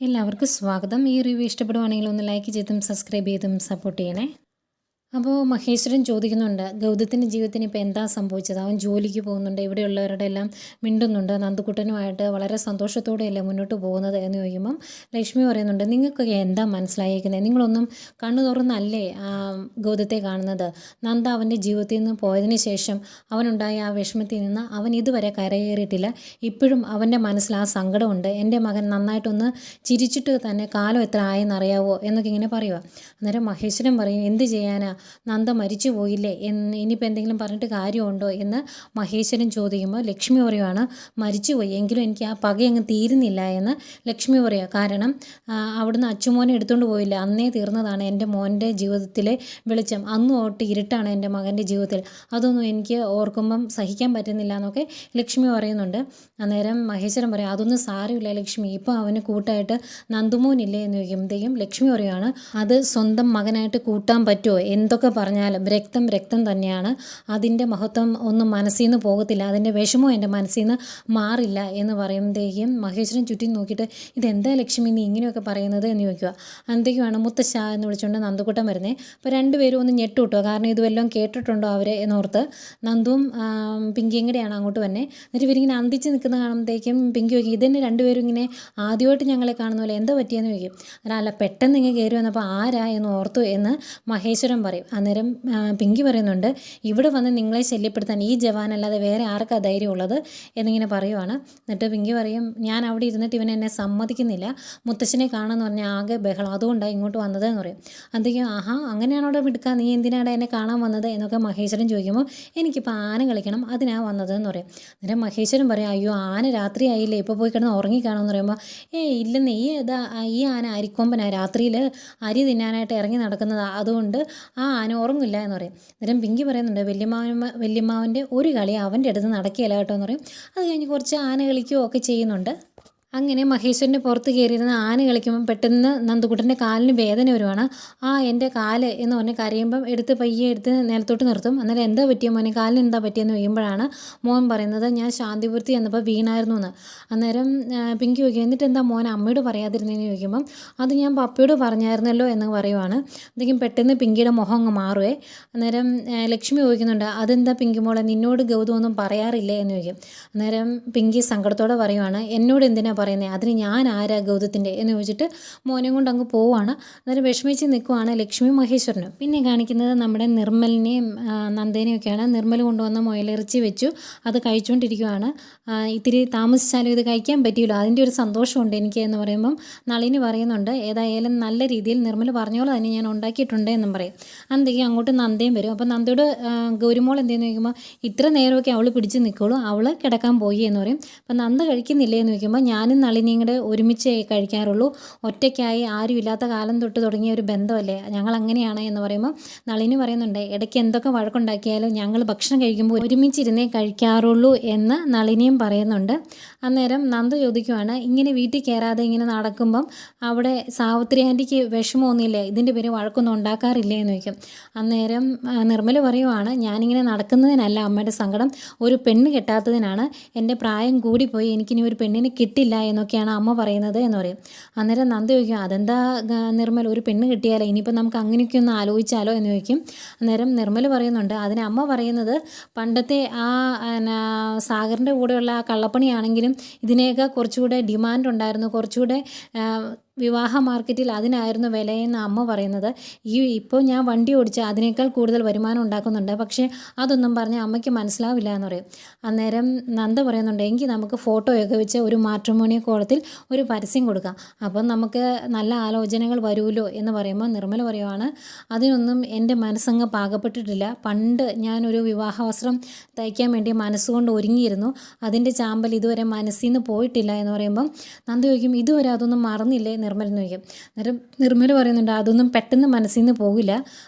എല്ലാവർക്കും സ്വാഗതം. ഈ റിവ്യൂ ഇഷ്ടപ്പെടുവാണെങ്കിൽ ഒന്ന് ലൈക്ക് ചെയ്തും സബ്സ്ക്രൈബ് ചെയ്തും സപ്പോർട്ട് ചെയ്യണേ. അപ്പോൾ മഹേശ്വരൻ ചോദിക്കുന്നുണ്ട്, ഗൗതത്തിൻ്റെ ജീവിതത്തിന് ഇപ്പോൾ എന്താ സംഭവിച്ചത്? അവൻ ജോലിക്ക് പോകുന്നുണ്ട്, ഇവിടെയുള്ളവരുടെ എല്ലാം മിണ്ടുന്നുണ്ട്, നന്ദുക്കുട്ടനുമായിട്ട് വളരെ സന്തോഷത്തോടെയല്ലേ മുന്നോട്ട് പോകുന്നത് എന്ന് ചോദിക്കുമ്പം ലക്ഷ്മി പറയുന്നുണ്ട്, നിങ്ങൾക്കൊക്കെ എന്താ മനസ്സിലായിരിക്കുന്നത്? നിങ്ങളൊന്നും കണ്ണു തുറന്നല്ലേ ഗൗതത്തെ കാണുന്നത്? നന്ദ അവൻ്റെ ജീവിതത്തിൽ നിന്ന് പോയതിന് ശേഷം അവനുണ്ടായ ആ വിഷമത്തിൽ നിന്ന് അവൻ ഇതുവരെ കരകയറിയിട്ടില്ല. ഇപ്പോഴും അവൻ്റെ മനസ്സിൽ ആ സങ്കടമുണ്ട്. എൻ്റെ മകൻ നന്നായിട്ടൊന്ന് ചിരിച്ചിട്ട് തന്നെ കാലം എത്ര ആയെന്നറിയാവോ എന്നൊക്കെ ഇങ്ങനെ പറയുക. അന്നേരം മഹേശ്വരൻ പറയും, എന്ത് ചെയ്യാനാ, നന്ദ മരിച്ചു പോയില്ലേ, ഇനിയിപ്പോൾ എന്തെങ്കിലും പറഞ്ഞിട്ട് കാര്യമുണ്ടോ എന്ന് മഹേശ്വരൻ ചോദിക്കുമ്പോൾ ലക്ഷ്മി പറയുവാണ്, മരിച്ചുപോയി, എങ്കിലും എനിക്ക് ആ പക അങ്ങ് തീരുന്നില്ല എന്ന് ലക്ഷ്മി പറയുക. കാരണം അവിടുന്ന് അച്ചുമോനെ എടുത്തുകൊണ്ട് പോയില്ല, അന്നേ തീർന്നതാണ് എൻ്റെ മോൻ്റെ ജീവിതത്തിലെ വെളിച്ചം. അന്ന് തൊട്ട് ഇരുട്ടാണ് എൻ്റെ മകൻ്റെ ജീവിതത്തിൽ. അതൊന്നും എനിക്ക് ഓർക്കുമ്പം സഹിക്കാൻ പറ്റുന്നില്ല എന്നൊക്കെ ലക്ഷ്മി പറയുന്നുണ്ട്. അന്നേരം മഹേശ്വരൻ പറയും, അതൊന്നും സാരമില്ല ലക്ഷ്മി, ഇപ്പോൾ അവന് കൂട്ടായിട്ട് നന്ദുമോനില്ലേ എന്ന് ചോദിക്കുമ്പോഴത്തേക്കും ലക്ഷ്മി പറയുവാണ്, അത് സ്വന്തം മകനായിട്ട് കൂട്ടാൻ പറ്റുമോ? എന്തൊക്കെ പറഞ്ഞാലും രക്തം രക്തം തന്നെയാണ്, അതിൻ്റെ മഹത്വം ഒന്നും മനസ്സിൽ നിന്ന് പോകത്തില്ല, അതിൻ്റെ വിഷമവും എൻ്റെ മനസ്സിൽ നിന്ന് മാറില്ല എന്ന് പറയുമ്പോഴത്തേക്കും മഹേശ്വരൻ ചുറ്റും നോക്കിയിട്ട്, ഇതെന്താ ലക്ഷ്മി നീ ഇങ്ങനെയൊക്കെ പറയുന്നത് എന്ന് ചോദിക്കുക. അന്നത്തേക്കുമാണ് മുത്തശ്ശ എന്ന് വിളിച്ചുകൊണ്ട് നന്ദുക്കുട്ടൻ വരുന്നത്. അപ്പോൾ രണ്ടുപേരും ഒന്ന് ഞെട്ടു കിട്ടുക, കാരണം ഇതുവെല്ലാം കേട്ടിട്ടുണ്ടോ അവരെ എന്നോർത്ത്. നന്ദുവും പിങ്കിയും കൂടെയാണ് അങ്ങോട്ട് വന്നെ. എന്നിട്ട് ഇവരിങ്ങനെ അന്തിച്ച് നിൽക്കുന്ന കാണുമ്പോഴത്തേക്കും പിങ്കി ചോദിക്കും, ഇതെന്നെ രണ്ടുപേരും ഇങ്ങനെ ആദ്യമായിട്ട് ഞങ്ങളെ കാണുന്ന പോലെ, എന്താ പറ്റിയെന്ന് ചോദിക്കും. അല്ല പെട്ടെന്ന് ഇങ്ങനെ കയറി വന്നപ്പോൾ ആരാ എന്ന് ഓർത്തു എന്ന് മഹേശ്വരൻ പറയും. അന്നേരം പിങ്കി പറയുന്നുണ്ട്, ഇവിടെ വന്ന് നിങ്ങളെ ശല്യപ്പെടുത്താൻ ഈ ജവാനല്ലാതെ വേറെ ആർക്കാ ധൈര്യമുള്ളത് എന്നിങ്ങനെ പറയുവാണ്. എന്നിട്ട് പിങ്കി പറയും, ഞാൻ അവിടെ ഇരുന്നിട്ട് ഇവൻ എന്നെ സമ്മതിക്കുന്നില്ല, മുത്തശ്ശനെ കാണാമെന്ന് പറഞ്ഞാൽ ആകെ ബഹളം, അതുകൊണ്ടാണ് ഇങ്ങോട്ട് വന്നത് എന്ന് പറയും. അതൊക്കെയും ആഹാ അങ്ങനെയാണോ അവിടെ മിടുക്കുക, നീ എന്തിനാണ് എന്നെ കാണാൻ വന്നത് എന്നൊക്കെ മഹേശ്വരൻ ചോദിക്കുമ്പോൾ, എനിക്കിപ്പോൾ ആന കളിക്കണം അതിനാ വന്നത് എന്ന് പറയും. അന്നേരം മഹേശ്വരൻ പറയും, അയ്യോ ആന രാത്രി ആയില്ലേ, ഇപ്പോൾ പോയി കിടന്ന് ഉറങ്ങിക്കാണമെന്ന് പറയുമ്പോൾ, ഇല്ലെന്ന്, ഈ ആന അരിക്കൊമ്പനാണ്, രാത്രിയിൽ അരി തിന്നാനായിട്ട് ഇറങ്ങി നടക്കുന്നതാണ്, അതുകൊണ്ട് ആ ആന ഉറങ്ങില്ല എന്ന് പറയും. അന്നേരം പിങ്കി പറയുന്നുണ്ട്, വല്യമ്മാവൻ്റെ ഒരു കളി അവൻ്റെ അടുത്ത് നടക്കുകയില്ല കേട്ടോ എന്ന് പറയും. അത് കഴിഞ്ഞ് കുറച്ച് ആന കളിക്കുകയോ ഒക്കെ ചെയ്യുന്നുണ്ട്. അങ്ങനെ മഹേശ്വരൻ്റെ പുറത്ത് കയറിയിരുന്ന ആന കളിക്കുമ്പം പെട്ടെന്ന് നന്ദുക്കുട്ടൻ്റെ കാലിന് വേദന വരുവാണ്. എൻ്റെ കാല് എന്ന് പറഞ്ഞ് കരയുമ്പം പയ്യെ എടുത്ത് നിലത്തോട്ട് നിർത്തും. അന്നേരം എന്താ പറ്റിയ മോനെ, കാലിന് എന്താ പറ്റിയെന്ന് ചോദിക്കുമ്പോഴാണ് മോൻ പറയുന്നത്, ഞാൻ ശാന്തിപുരത്ത് ചെന്നപ്പോൾ വീണായിരുന്നു എന്ന്. അന്നേരം പിങ്കി ചോദിക്കും, എന്നിട്ട് എന്താ മോൻ അമ്മയോട് പറയാതിരുന്നതെന്ന് ചോദിക്കുമ്പം, അത് ഞാൻ പപ്പയോട് പറഞ്ഞായിരുന്നല്ലോ എന്ന് പറയുവാണ്. അതൊക്കെ പെട്ടെന്ന് പിങ്കിയുടെ മുഖം അങ്ങ് മാറുവേ. അന്നേരം ലക്ഷ്മി ചോദിക്കുന്നുണ്ട്, അതെന്താ പിങ്കി മോളെ, നിന്നോട് ഗൗതമൊന്നും പറയാറില്ലേ എന്ന് ചോദിക്കും. അന്നേരം പിങ്കി സങ്കടത്തോടെ പറയുവാണ്, എന്നോട് എന്തിനാ പറയുന്നത്, അതിന് ഞാൻ ആരാ ഗൗതത്തിൻ്റെ എന്ന് ചോദിച്ചിട്ട് മോനെയും കൊണ്ട് അങ്ങ് പോവുകയാണ്. അന്നേരം വിഷമിച്ച് നിൽക്കുവാണ് ലക്ഷ്മി മഹേശ്വരനും. പിന്നെ കാണിക്കുന്നത് നമ്മുടെ നിർമ്മലിനെയും നന്ദേനെയും ഒക്കെയാണ്. നിർമ്മൽ കൊണ്ടുവന്ന മുയലിറച്ചി വെച്ചു, അത് കഴിച്ചുകൊണ്ടിരിക്കുവാണ്. ഇത്തിരി താമസിച്ചാലും ഇത് കഴിക്കാൻ പറ്റിയല്ലോ, അതിൻ്റെ ഒരു സന്തോഷമുണ്ട് എനിക്ക് എന്ന് പറയുമ്പം നളിനി പറയുന്നുണ്ട്, ഏതായാലും നല്ല രീതിയിൽ നിർമ്മൽ പറഞ്ഞ പോലെ തന്നെ ഞാൻ ഉണ്ടാക്കിയിട്ടുണ്ട് എന്നും പറയും. അന്തെങ്കിൽ അങ്ങോട്ട് നന്ദയും വരും. അപ്പോൾ നന്ദയോട് ഗൗരിമോൾ എന്തെന്ന് ചോദിക്കുമ്പോൾ, ഇത്ര നേരമൊക്കെ അവൾ പിടിച്ച് നിൽക്കുള്ളൂ, അവൾ കിടക്കാൻ പോയി എന്ന് പറയും. അപ്പം നന്ദ കഴിക്കുന്നില്ലേ എന്ന് ചോദിക്കുമ്പോൾ, ഞാനും നളിനിയും കൂടെ ഒരുമിച്ച് കഴിക്കാറുള്ളൂ, ഒറ്റയ്ക്കായി ആരും ഇല്ലാത്ത കാലം തൊട്ട് തുടങ്ങിയ ഒരു ബന്ധമല്ലേ, ഞങ്ങൾ അങ്ങനെയാണ് എന്ന് പറയുമ്പോൾ നളിനി പറയുന്നുണ്ട്, ഇടയ്ക്ക് എന്തൊക്കെ വഴക്കുണ്ടാക്കിയാലും ഞങ്ങൾ ഭക്ഷണം കഴിക്കുമ്പോൾ ഒരുമിച്ചിരുന്നേ കഴിക്കാറുള്ളൂ എന്ന് നളിനിയും പറയുന്നുണ്ട്. അന്നേരം നന്ദ ചോദിക്കുവാണ്, ഇങ്ങനെ വീട്ടിൽ കയറാതെ ഇങ്ങനെ നടക്കുമ്പം അവിടെ സാവിത്രി ആൻറ്റിക്ക് വിഷമമൊന്നുമില്ലേ, ഇതിൻ്റെ പേര് വഴക്കൊന്നും ഉണ്ടാക്കാറില്ലേ എന്ന് ചോദിക്കും. അന്നേരം നിർമ്മല പറയുവാണ്, ഞാനിങ്ങനെ നടക്കുന്നതിനല്ല അമ്മയുടെ സങ്കടം, ഒരു പെണ്ണ് കെട്ടാത്തതിനാണ്, എൻ്റെ പ്രായം കൂടിപ്പോയി, എനിക്കിനി ഒരു പെണ്ണിനെ കിട്ടില്ല എന്നൊക്കെയാണ് അമ്മ പറയുന്നത് എന്ന് പറയും. അന്നേരം നന്ദ ചോദിക്കും, അതെന്താ നിർമ്മൽ, ഒരു പെണ്ണ് കിട്ടിയാലോ, ഇനിയിപ്പോൾ നമുക്ക് അങ്ങനെയൊക്കെ ഒന്ന് ആലോചിച്ചാലോ എന്ന് ചോദിക്കും. അന്നേരം നിർമ്മൽ പറയുന്നുണ്ട്, അതിന് അമ്മ പറയുന്നത്, പണ്ടത്തെ ആ സാഗറിൻ്റെ കൂടെയുള്ള ആ കള്ളപ്പണിയാണെങ്കിലും ഇതിനെയൊക്കെ കുറച്ചുകൂടെ ഡിമാൻഡ് ഉണ്ടായിരുന്നു, കുറച്ചുകൂടെ വിവാഹ മാർക്കറ്റിൽ അതിനായിരുന്നു വിലയെന്ന് അമ്മ പറയുന്നത്. ഇപ്പോൾ ഞാൻ വണ്ടി ഓടിച്ച് അതിനേക്കാൾ കൂടുതൽ വരുമാനം ഉണ്ടാക്കുന്നുണ്ട്, പക്ഷേ അതൊന്നും പറഞ്ഞ് അമ്മയ്ക്ക് മനസ്സിലാവില്ല എന്ന് പറയും. അന്നേരം നന്ദ പറയുന്നുണ്ട്, എങ്കിൽ നമുക്ക് ഫോട്ടോയൊക്കെ വെച്ച് ഒരു മാട്രിമോണി കോളത്തിൽ ഒരു പരസ്യം കൊടുക്കാം, അപ്പം നമുക്ക് നല്ല ആലോചനകൾ വരുമല്ലോ എന്ന് പറയുമ്പോൾ നിർമ്മല പറയുവാണ്, അതിനൊന്നും എൻ്റെ മനസ്സങ്ങ് പാകപ്പെട്ടിട്ടില്ല, പണ്ട് ഞാനൊരു വിവാഹ വസ്ത്രം തയ്ക്കാൻ വേണ്ടി മനസ്സുകൊണ്ട് ഒരുങ്ങിയിരുന്നു, അതിൻ്റെ ചാമ്പൽ ഇതുവരെ മനസ്സിൽ നിന്ന് പോയിട്ടില്ല എന്ന് പറയുമ്പം നന്ദ ചോദിക്കും, ഇതുവരെ അതൊന്നും മറന്നില്ലേ നിർമ്മൽ എന്ന് ചോദിക്കും. അന്നേരം നിർമ്മൽ പറയുന്നുണ്ട്, അതൊന്നും പെട്ടെന്ന് മനസ്സിൽ നിന്ന് പോകില്ല,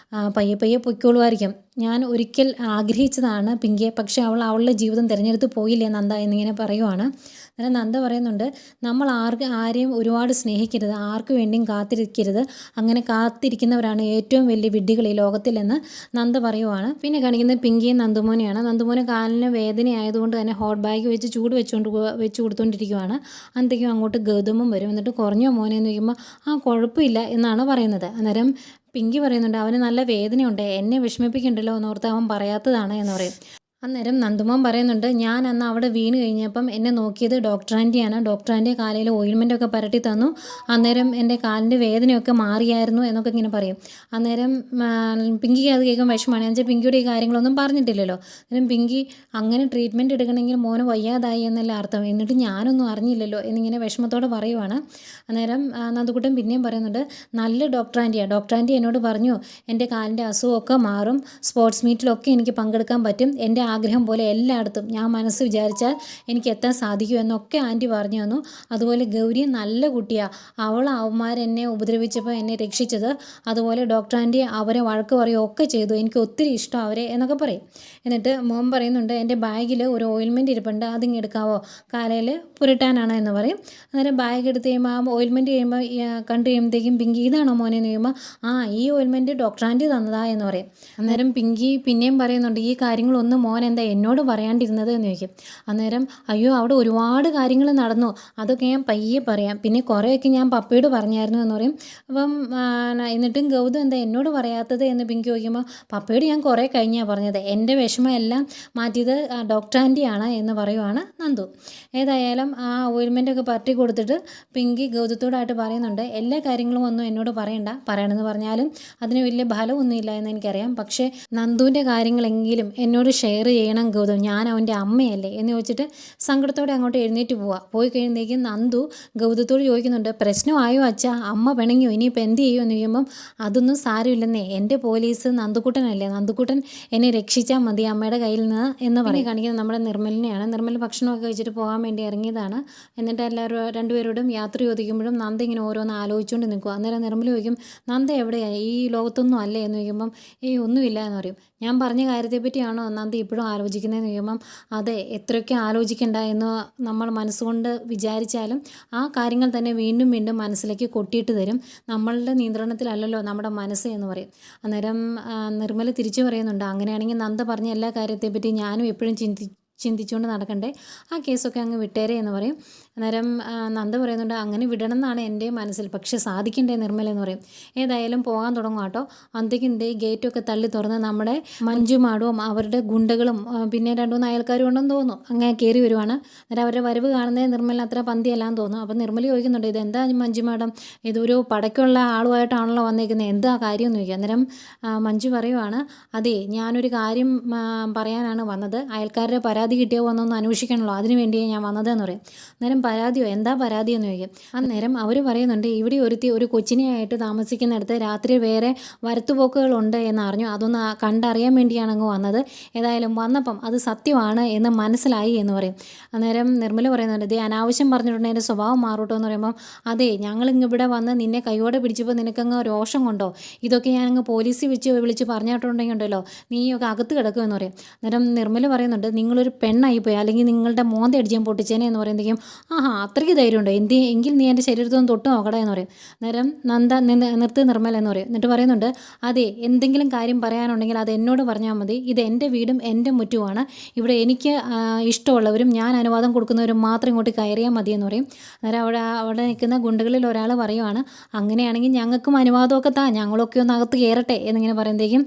പയ്യെ പയ്യെ പൊയ്ക്കോളുമായിരിക്കും, ഞാൻ ഒരിക്കൽ ആഗ്രഹിച്ചതാണ് പിങ്കിയെ, പക്ഷേ അവളുടെ ജീവിതം തിരഞ്ഞെടുത്ത് പോയില്ലേ നന്ദ എന്നിങ്ങനെ പറയുവാണ്. അന്നേരം നന്ദ പറയുന്നുണ്ട്, നമ്മൾ ആരെയും ഒരുപാട് സ്നേഹിക്കരുത്, ആർക്ക് വേണ്ടിയും കാത്തിരിക്കരുത്, അങ്ങനെ കാത്തിരിക്കുന്നവരാണ് ഏറ്റവും വലിയ വിഡ്ഢികൾ ഈ ലോകത്തിലെന്ന് നന്ദ പറയുവാണ്. പിന്നെ കാണിക്കുന്നത് പിങ്കിയും നന്ദുമോനെയാണ്. നന്ദുമോന് കാലിന് വേദനയായതുകൊണ്ട് തന്നെ ഹോട്ട് ബാഗ് വെച്ച് ചൂട് വെച്ച് കൊടുത്തുകൊണ്ടിരിക്കുവാണ്. അന്നത്തേക്കും അങ്ങോട്ട് ഗൗതമും വരും. എന്നിട്ട് കുറഞ്ഞോ മോനെ എന്ന് ചോദിക്കുമ്പോൾ കുഴപ്പമില്ല എന്നാണ് പറയുന്നത്. അന്നേരം പിങ്കി പറയുന്നുണ്ട്, അവന് നല്ല വേദനയുണ്ട്, എന്നെ വിഷമിപ്പിക്കണ്ടല്ലോ എന്നോർത്ത് അവൻ പറയാത്തതാണ് എന്ന് പറയും. അന്നേരം നന്ദുമോൻ പറയുന്നുണ്ട്, ഞാൻ അന്ന് അവിടെ വീണ് കഴിഞ്ഞപ്പം എന്നെ നോക്കിയത് ഡോക്ടർ ആൻറ്റിയാണ്. ഡോക്ടർ ആൻറ്റി കാലയിൽ ഓയിൽമെൻറ്റൊക്കെ പുരട്ടി തന്നു. അന്നേരം എൻ്റെ കാലിൻ്റെ വേദനയൊക്കെ മാറിയായിരുന്നു എന്നൊക്കെ ഇങ്ങനെ പറയും. അന്നേരം പിങ്കിക്ക് അത് കേൾക്കാൻ വിഷമമാണ്. എന്നുവെച്ചാൽ പിങ്കിയുടെ ഈ കാര്യങ്ങളൊന്നും പറഞ്ഞിട്ടില്ലല്ലോ. അന്നേരം പിങ്കി അങ്ങനെ ട്രീറ്റ്മെൻറ്റ് എടുക്കണമെങ്കിൽ മോന് വയ്യാതായി എന്നല്ല അർത്ഥം, എന്നിട്ട് ഞാനൊന്നും അറിഞ്ഞില്ലല്ലോ എന്നിങ്ങനെ വിഷമത്തോടെ പറയുവാണ്. അന്നേരം നന്ദുക്കുട്ടൻ പിന്നെയും പറയുന്നുണ്ട്, നല്ല ഡോക്ടർ ആൻറ്റിയാണ്. ഡോക്ടർ ആൻറ്റി എന്നോട് പറഞ്ഞു എൻ്റെ കാലിൻ്റെ അസുഖമൊക്കെ മാറും, സ്പോർട്സ് മീറ്റിലൊക്കെ എനിക്ക് പങ്കെടുക്കാൻ പറ്റും, എൻ്റെ ആഗ്രഹം പോലെ എല്ലായിടത്തും ഞാൻ മനസ്സ് വിചാരിച്ചാൽ എനിക്ക് എത്താൻ സാധിക്കും എന്നൊക്കെ ആൻറ്റി പറഞ്ഞു തന്നു. അതുപോലെ ഗൗരി നല്ല കുട്ടിയാണ്, അവന്മാരെന്നെ ഉപദ്രവിച്ചപ്പോൾ എന്നെ രക്ഷിച്ചത്. അതുപോലെ ഡോക്ടർ ആൻറ്റി അവരെ വഴക്ക് പറയുകയൊക്കെ ചെയ്തു, എനിക്ക് ഒത്തിരി ഇഷ്ടം അവരെ എന്നൊക്കെ പറയും. എന്നിട്ട് മോൻ പറയുന്നുണ്ട്, എൻ്റെ ബാഗിൽ ഒരു ഓയിൽമെൻറ്റ് ഇരിപ്പുണ്ട്, അതിങ്ങ് എടുക്കാവോ, കാലയിൽ പുരട്ടാനാണ് എന്ന് പറയും. അന്നേരം ബാഗ് എടുത്ത് കഴിയുമ്പോൾ ആ ഓയിൽമെൻറ്റ് കഴിയുമ്പോൾ കണ്ടു കഴിയുമ്പോഴത്തേക്കും പിങ്കി ഇതാണോ മോനെ എന്ന് കഴിയുമ്പോൾ ഈ ഓയിൽമെൻറ്റ് ഡോക്ടർ ആൻറ്റി തന്നതാ എന്ന് പറയും. അന്നേരം പിങ്കി പിന്നെയും പറയുന്നുണ്ട്, ഈ കാര്യങ്ങളൊന്നും മോൻ എന്താ എന്നോട് പറയാണ്ടിരുന്നത് എന്ന് ചോദിക്കും. അന്നേരം അയ്യോ അവിടെ ഒരുപാട് കാര്യങ്ങൾ നടന്നു, അതൊക്കെ ഞാൻ പയ്യെ പറയാം, പിന്നെ കുറേയൊക്കെ ഞാൻ പപ്പയോട് പറഞ്ഞായിരുന്നു എന്ന് പറയും. അപ്പം എന്നിട്ടും ഗൗതം എന്താ എന്നോട് പറയാത്തത് എന്ന് പിങ്കി ചോദിക്കുമ്പോൾ പപ്പയോട് ഞാൻ കുറേ കഴിഞ്ഞാണ് പറഞ്ഞത്, എൻ്റെ വിഷമം എല്ലാം മാറ്റിയത് ഡോക്ടർ ആൻറ്റിയാണ് എന്ന് പറയുവാണ് നന്ദു. ഏതായാലും ആ ഓയിൽമെൻറ്റൊക്കെ പറ്റി കൊടുത്തിട്ട് പിങ്കി ഗൗതത്തോടായിട്ട് പറയുന്നുണ്ട്, എല്ലാ കാര്യങ്ങളും ഒന്നും എന്നോട് പറയണമെന്ന് പറഞ്ഞാലും അതിന് വലിയ ഫലമൊന്നുമില്ല എന്ന് എനിക്കറിയാം, പക്ഷേ നന്ദുവിൻ്റെ കാര്യങ്ങളെങ്കിലും എന്നോട് ഷെയർ ചെയ്യണം ഗൗതം, ഞാൻ അവൻ്റെ അമ്മയല്ലേ എന്ന് ചോദിച്ചിട്ട് സങ്കടത്തോടെ അങ്ങോട്ട് എഴുന്നേറ്റ് പോയി കഴിയുമ്പോഴേക്കും നന്ദു ഗൗതത്തോട് ചോദിക്കുന്നുണ്ട്, പ്രശ്നമായോ അച്ഛാ, അമ്മ പിണങ്ങിയോ, ഇനിയിപ്പോൾ എന്ത് ചെയ്യുമോ എന്ന് ചോദിക്കുമ്പം അതൊന്നും സാരമില്ലെന്നേ, എൻ്റെ പോലീസ് നന്ദുക്കുട്ടനല്ലേ, നന്ദുക്കുട്ടൻ എന്നെ രക്ഷിച്ചാൽ മതി അമ്മയുടെ കയ്യിൽ നിന്ന് എന്ന് കാണിക്കുന്നത് നമ്മുടെ നിർമ്മലിനെയാണ്. നിർമ്മൽ ഭക്ഷണമൊക്കെ കഴിച്ചിട്ട് പോകാൻ വേണ്ടി ഇറങ്ങിയതാണ്. എന്നിട്ട് രണ്ടുപേരോടും യാത്ര ചോദിക്കുമ്പോഴും നന്ദ ഇങ്ങനെ ഓരോന്ന് ആലോചിച്ചുകൊണ്ട് നിൽക്കുക. അന്നേരം നിർമ്മൽ ചോദിക്കും, നന്ദ എവിടെയാണ്, ഈ ലോകത്തൊന്നും അല്ലേ എന്ന് ചോദിക്കുമ്പം ഒന്നുമില്ല എന്ന് പറയും. ഞാൻ പറഞ്ഞ കാര്യത്തെപ്പറ്റിയാണോ നന്ദി ഇപ്പോഴും ആലോചിക്കുന്നതെന്ന് ചോദിക്കുമ്പം അതെ, എത്രയൊക്കെ ആലോചിക്കണ്ട എന്ന് നമ്മൾ മനസ്സുകൊണ്ട് വിചാരിച്ചാലും ആ കാര്യങ്ങൾ തന്നെ വീണ്ടും വീണ്ടും മനസ്സിലേക്ക് കൊട്ടിയിട്ട് തരും. നമ്മളുടെ നിയന്ത്രണത്തിലല്ലല്ലോ നമ്മുടെ മനസ്സ് എന്ന് പറയും. അന്നേരം നിർമ്മല തിരിച്ചു പറയുന്നുണ്ട്, അങ്ങനെയാണെങ്കിൽ നന്ദ പറഞ്ഞ എല്ലാ കാര്യത്തെപ്പറ്റി ഞാനും എപ്പോഴും ചിന്തിച്ചുകൊണ്ട് നടക്കണ്ടേ, ആ കേസൊക്കെ അങ്ങ് വിട്ടേരെ എന്ന് പറയും. അന്നേരം നന്ദ പറയുന്നുണ്ട്, അങ്ങനെ വിടണം എന്നാണ് എൻ്റെ മനസ്സിൽ, പക്ഷെ സാധിക്കണ്ടേ നിർമ്മല എന്ന് പറയും. ഏതായാലും പോകാൻ തുടങ്ങും കേട്ടോ. അന്തേക്കും ഗേറ്റൊക്കെ തള്ളി തുറന്ന് നമ്മുടെ മഞ്ജുമാടും അവരുടെ ഗുണ്ടകളും പിന്നെ 2-3 അയൽക്കാരും ഉണ്ടെന്ന് തോന്നുന്നു അങ്ങനെ കയറി വരുവാണ്. അന്നേരം അവരുടെ വരവ് കാണുന്നത് നിർമ്മലിന് അത്ര പന്തിയല്ലാന്ന് തോന്നുന്നു. അപ്പം നിർമ്മല ചോദിക്കുന്നുണ്ട്, ഇതെന്താ മഞ്ജുമാഡം, ഇതൊരു പടയ്ക്കുള്ള ആളുമായിട്ടാണല്ലോ വന്നേക്കുന്നത്, എന്താ കാര്യം എന്ന് ചോദിക്കുക. അന്നേരം മഞ്ജു പറയുവാണ്, അതെ ഞാനൊരു കാര്യം പറയാനാണ് വന്നത്, അയൽക്കാരുടെ പരാതി കിട്ടിയോ എന്നൊന്ന് അന്വേഷിക്കണമല്ലോ, അതിന് വേണ്ടിയേ ഞാൻ വന്നതെന്ന് പറയും. അന്നേരം പരാതിയോ, എന്താ പരാതി എന്ന് ചോദിക്കും. അന്നേരം അവർ പറയുന്നുണ്ട്, ഇവിടെ ഒരു കൊച്ചിനെയായിട്ട് താമസിക്കുന്നിടത്ത് രാത്രി വേറെ വരത്തുപോക്കുകളുണ്ട് എന്നറിഞ്ഞു, അതൊന്ന് കണ്ടറിയാൻ വേണ്ടിയാണ് അങ്ങ് വന്നത്, ഏതായാലും വന്നപ്പം അത് സത്യമാണ് എന്ന് മനസ്സിലായി എന്ന് പറയും. അന്നേരം നിർമ്മല പറയുന്നുണ്ട്, ഇതേ അനാവശ്യം പറഞ്ഞിട്ടുണ്ടെങ്കിൽ എൻ്റെ സ്വഭാവം മാറൂട്ടോ എന്ന് പറയുമ്പം അതെ, ഞങ്ങളിവിടെ വന്ന് നിന്നെ കൈയോടെ പിടിച്ചപ്പോൾ നിനക്കങ്ങ് രോഷം കൊണ്ടോ, ഇതൊക്കെ ഞാനങ്ങ് പോലീസിൽ വിളിച്ച് പറഞ്ഞിട്ടുണ്ടെങ്കിൽ ഉണ്ടല്ലോ നീയൊക്കെ അകത്ത് കിടക്കുമെന്ന് പറയും. അന്നേരം നിർമ്മല പറയുന്നുണ്ട്, നിങ്ങളൊരു പെണ്ണായിപ്പോയി, അല്ലെങ്കിൽ നിങ്ങളുടെ മോന്ത അടിച്ചാൻ പൊട്ടിച്ചേനെ എന്ന് പറയുമ്പോഴേക്കും അത്രയ്ക്ക് ധൈര്യമുണ്ടോ, എങ്കിൽ നീ എൻ്റെ ശരീരത്തൊന്ന് തൊട്ട് നോക്കടേ എന്ന് പറയും. അന്നേരം നന്ദ നിർത്ത് നിർമ്മല എന്ന് പറയും. എന്നിട്ട് പറയുന്നുണ്ട്, അതെ എന്തെങ്കിലും കാര്യം പറയാനുണ്ടെങ്കിൽ അത് എന്നോട് പറഞ്ഞാൽ മതി, ഇത് എൻ്റെ വീടും എൻ്റെ മുറ്റുമാണ്, ഇവിടെ എനിക്ക് ഇഷ്ടമുള്ളവരും ഞാൻ അനുവാദം കൊടുക്കുന്നവരും മാത്രം ഇങ്ങോട്ട് കയറിയാൽ മതി എന്ന് പറയും. അന്നേരം അവിടെ നിൽക്കുന്ന ഗുണ്ടകളിൽ ഒരാൾ പറയുവാണ്, അങ്ങനെയാണെങ്കിൽ ഞങ്ങൾക്കും അനുവാദമൊക്കെ ഞങ്ങളൊക്കെ ഒന്ന് അകത്ത് കയറട്ടെ എന്നിങ്ങനെ പറയുമ്പോഴേക്കും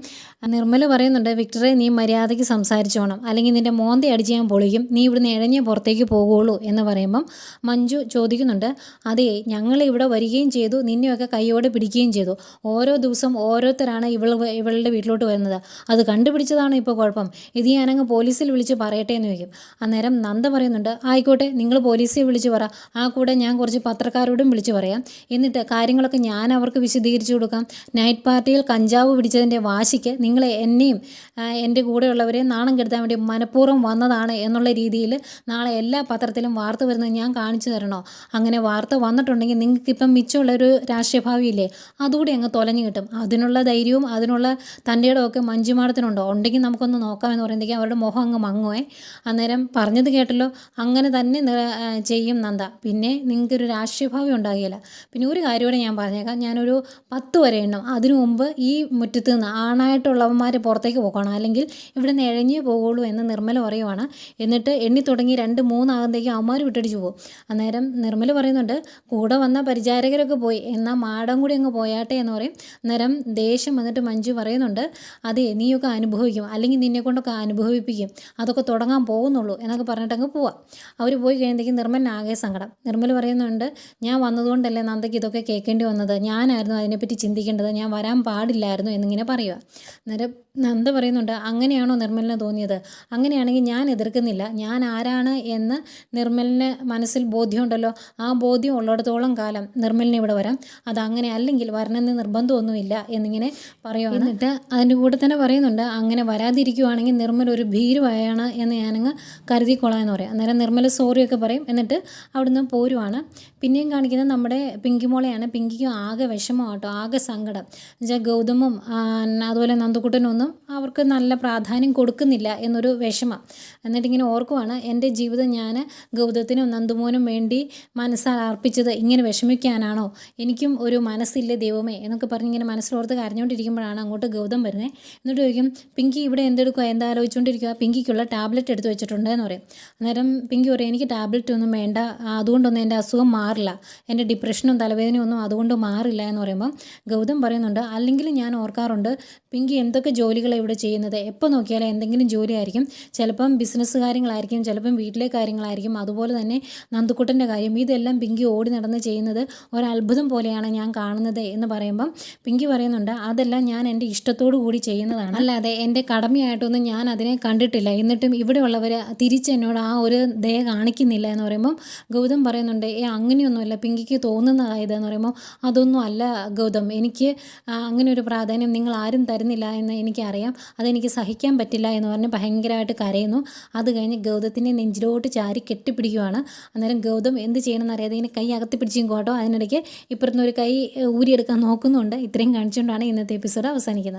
നിർമ്മല പറയുന്നുണ്ട്, വിക്ടറെ നീ മര്യാദയ്ക്ക് സംസാരിച്ചോണം, അല്ലെങ്കിൽ നിൻ്റെ മോന്ത അടിച്ച് ഞാൻ പൊളിക്കും, നീ ഇവിടുന്ന് ഇഴഞ്ഞ് പുറത്തേക്ക് പോകുള്ളൂ എന്ന് പറയുമ്പം മഞ്ജു ചോദിക്കുന്നുണ്ട്, അതെ ഞങ്ങളിവിടെ വരികയും ചെയ്തു, നിന്നെയൊക്കെ കൈയോടെ പിടിക്കുകയും ചെയ്തു, ഓരോ ദിവസം ഓരോരുത്തരാണ് ഇവളുടെ വീട്ടിലോട്ട് വരുന്നത്, അത് കണ്ടുപിടിച്ചതാണ് ഇപ്പോൾ കുഴപ്പം, ഇത് ഞാനങ്ങ് പോലീസിൽ വിളിച്ച് പറയട്ടെ എന്ന് ചോദിക്കും. അന്നേരം നന്ദ പറയുന്നുണ്ട്, ആയിക്കോട്ടെ നിങ്ങൾ പോലീസിൽ വിളിച്ച് പറ, ആ കൂടെ ഞാൻ കുറച്ച് പത്രക്കാരോടും വിളിച്ച് പറയാം, എന്നിട്ട് കാര്യങ്ങളൊക്കെ ഞാൻ അവർക്ക് വിശദീകരിച്ചു കൊടുക്കാം, നൈറ്റ് പാർട്ടിയിൽ കഞ്ചാവ് പിടിച്ചതിൻ്റെ വാശിക്ക് നിങ്ങളെ എന്നെയും എൻ്റെ കൂടെയുള്ളവരെ നാണം കെടുത്താൻ വേണ്ടി മനഃപൂർവ്വം വന്നതാണ് വന്നതാണ് എന്നുള്ള രീതിയിൽ നാളെ എല്ലാ പത്രത്തിലും വാർത്ത വരുന്നത് ഞാൻ കാണിച്ചു തരണോ? അങ്ങനെ വാർത്ത വന്നിട്ടുണ്ടെങ്കിൽ നിങ്ങൾക്കിപ്പം മിച്ചമുള്ളൊരു രാഷ്ട്രീയ ഭാവിയില്ലേ, അതുകൂടി അങ്ങ് തൊലഞ്ഞു കിട്ടും. അതിനുള്ള ധൈര്യവും അതിനുള്ള തൻ്റെ ഇടമൊക്കെ മഞ്ജു മാഡത്തിനുണ്ടോ? ഉണ്ടെങ്കിൽ നമുക്കൊന്ന് നോക്കാമെന്ന് പറയുമ്പോഴത്തേക്കും അവരുടെ മുഖം അങ്ങ് മങ്ങുവേ. അന്നേരം പറഞ്ഞത് കേട്ടല്ലോ, അങ്ങനെ തന്നെ ചെയ്യും നന്ദ. പിന്നെ നിങ്ങൾക്കൊരു രാഷ്ട്രീയ ഭാവി ഉണ്ടാകുകയില്ല. പിന്നെ ഒരു കാര്യമൂടെ ഞാൻ പറഞ്ഞേക്കാം, ഞാനൊരു 10 വരെ എണ്ണം. അതിനു മുമ്പ് ഈ മുറ്റത്ത് നിന്ന് ആണായിട്ടുള്ളവന്മാർ പുറത്തേക്ക് പോകണം, അല്ലെങ്കിൽ ഇവിടെ നിന്ന് ഇഴഞ്ഞേ പോകുള്ളൂ എന്ന് നിർമ്മല പറയുവാണ്. എന്നിട്ട് എണ്ണി തുടങ്ങി 2, 3 ആകുമ്പോഴത്തേക്കും അവന്മാർ വിട്ടടിച്ച് പോകും. അന്നേരം നിർമ്മല പറയുന്നുണ്ട്, കൂടെ വന്ന പരിചാരകരൊക്കെ പോയി, എന്നാൽ മാഡം കൂടി അങ്ങ് പോയാട്ടെ എന്ന് പറയും. അന്നേരം ദേഷ്യം വന്നിട്ട് മഞ്ജു പറയുന്നുണ്ട്, അതെ നീയൊക്കെ അനുഭവിക്കും, അല്ലെങ്കിൽ നിന്നെ കൊണ്ടൊക്കെ അനുഭവിപ്പിക്കും, അതൊക്കെ തുടങ്ങാൻ പോകുന്നുള്ളൂ എന്നൊക്കെ പറഞ്ഞിട്ട് അങ്ങ് പോവാം. അവർ പോയി കഴിയുമ്പോഴത്തേക്കും നിർമ്മലിനാകെ സങ്കടം. നിർമ്മൽ പറയുന്നുണ്ട്, ഞാൻ വന്നതുകൊണ്ടല്ലേ നന്ദയ്ക്ക് ഇതൊക്കെ കേൾക്കേണ്ടി വന്നത്, ഞാനായിരുന്നു അതിനെപ്പറ്റി ചിന്തിക്കേണ്ടത്, ഞാൻ വരാൻ പാടില്ലായിരുന്നു എന്നിങ്ങനെ പറയുക. അന്നേരം നന്ദ പറയുന്നുണ്ട്, അങ്ങനെയാണോ നിർമ്മലിന് തോന്നിയത്? അങ്ങനെയാണെങ്കിൽ ഞാൻ എതിർക്കുന്നില്ല, ഞാൻ ആരാണ് എന്ന് നിർമ്മലിന് മനസ്സിൽ ബോധ്യമുണ്ടല്ലോ, ആ ബോധ്യം ഉള്ളിടത്തോളം കാലം നിർമ്മലിന് ഇവിടെ വരാം. അതങ്ങനെ അല്ലെങ്കിൽ വരണമെന്ന് നിർബന്ധമൊന്നുമില്ല എന്നിങ്ങനെ പറയുക. എന്നിട്ട് അതിൻ്റെ കൂടെ തന്നെ പറയുന്നുണ്ട്, അങ്ങനെ വരാതിരിക്കുവാണെങ്കിൽ നിർമ്മൽ ഒരു ഭീരുവായാണ് എന്ന് ഞാനങ്ങ് കരുതിക്കൊള്ളാം എന്ന് പറയാം. അന്നേരം നിർമ്മൽ സോറിയൊക്കെ പറയും. എന്നിട്ട് അവിടുന്ന് പോരുവാണ്. പിന്നെയും കാണിക്കുന്നത് നമ്മുടെ പിങ്കി മോളെയാണ്. പിങ്കിക്കും ആകെ വിഷമമാട്ടോ, ആകെ സങ്കടം. എന്നുവെച്ചാൽ ഗൗതമും അതുപോലെ നന്ദുക്കുട്ടനൊന്നും അവർക്ക് നല്ല പ്രാധാന്യം കൊടുക്കുന്നില്ല എന്നൊരു വിഷമം. എന്നിട്ടിങ്ങനെ ഓർക്കുവാണ്, എൻ്റെ ജീവിതം ഞാൻ ഗൗതത്തിനും നന്ദുമോനും വേണ്ടി മനസ്സാൽ അർപ്പിച്ചത് ഇങ്ങനെ വിഷമിക്കാനാണോ? എനിക്കും ഒരു മനസ്സില്ലേ ദൈവമേ എന്നൊക്കെ പറഞ്ഞിങ്ങനെ മനസ്സിലോർത്ത് കരഞ്ഞുകൊണ്ടിരിക്കുമ്പോഴാണ് അങ്ങോട്ട് ഗൗതം വരുന്നത്. എന്നിട്ട് ചോദിക്കും, പിങ്കി ഇവിടെ എന്തെടുക്കുക, എന്താ ആലോചിച്ചുകൊണ്ടിരിക്കുക? പിങ്കിക്കുള്ള ടാബ്ലറ്റ് എടുത്ത് വെച്ചിട്ടുണ്ട് എന്ന് പറയും. അന്നേരം പിങ്കി പറയും, എനിക്ക് ടാബ്ലറ്റ് ഒന്നും വേണ്ട, അതുകൊണ്ടൊന്നും എൻ്റെ അസുഖം മാറില്ല, എൻ്റെ ഡിപ്രഷനും തലവേദനയും ഒന്നും അതുകൊണ്ട് മാറില്ല എന്ന് പറയുമ്പം ഗൗതം പറയുന്നുണ്ട്, അല്ലെങ്കിൽ ഞാൻ ഓർക്കാറുണ്ട് പിങ്കി എന്തൊക്കെ ജോലികളാണ് ഇവിടെ ചെയ്യുന്നത്, എപ്പോൾ നോക്കിയാലും എന്തെങ്കിലും ജോലി ആയിരിക്കും, ചിലപ്പം ബിസിനസ് കാര്യങ്ങളായിരിക്കും, ചിലപ്പം വീട്ടിലെ കാര്യങ്ങളായിരിക്കും, അതുപോലെ തന്നെ നന്ദുക്കുട്ടൻ്റെ കാര്യം, ഇതെല്ലാം പിങ്കി ഓടി നടന്ന് ചെയ്യുന്നത് ഒരത്ഭുതം പോലെയാണ് ഞാൻ കാണുന്നത് എന്ന് പറയുമ്പം പിങ്കി പറയുന്നുണ്ട്, അതെല്ലാം ഞാൻ എൻ്റെ ഇഷ്ടത്തോടു കൂടി ചെയ്യുന്നതാണ്, അല്ലാതെ എൻ്റെ കടമയായിട്ടൊന്നും ഞാൻ അതിനെ കണ്ടിട്ടില്ല, എന്നിട്ടും ഇവിടെയുള്ളവർ തിരിച്ചെന്നോട് ആ ഒരു ദയ കാണിക്കുന്നില്ല എന്ന് പറയുമ്പം ഗൗതം പറയുന്നുണ്ട്, അങ്ങനെയൊന്നുമല്ല പിങ്കിക്ക് തോന്നുന്നതായതെന്ന് പറയുമ്പോൾ അതൊന്നും അല്ല ഗൗതം, എനിക്ക് അങ്ങനെ ഒരു പ്രാധാന്യം നിങ്ങൾ ആരും തരുന്നില്ല എന്ന് എനിക്കറിയാം, അതെനിക്ക് സഹിക്കാൻ പറ്റില്ല എന്ന് പറഞ്ഞ് ഭയങ്കരമായിട്ട് കരയുന്നു. അത് കഴിഞ്ഞ് ഗൗതത്തിൻ്റെ നെഞ്ചിലോട്ട് ചാരി കെട്ടിപ്പിടിക്കുവാണ്. അന്നേരം ഗൗതം എന്ത് ചെയ്യണമെന്ന് അറിയാതെ ഇങ്ങനെ കൈ അകത്തി പിടിച്ചും കോട്ടോ, അതിനിടയ്ക്ക് ഇപ്പുറത്തുനിന്ന് ഒരു കൈ ഊരിയെടുക്കാൻ നോക്കുന്നുണ്ട്. ഇത്രയും കാണിച്ചുകൊണ്ടാണ് ഇന്നത്തെ എപ്പിസോഡ് അവസാനിക്കുന്നത്.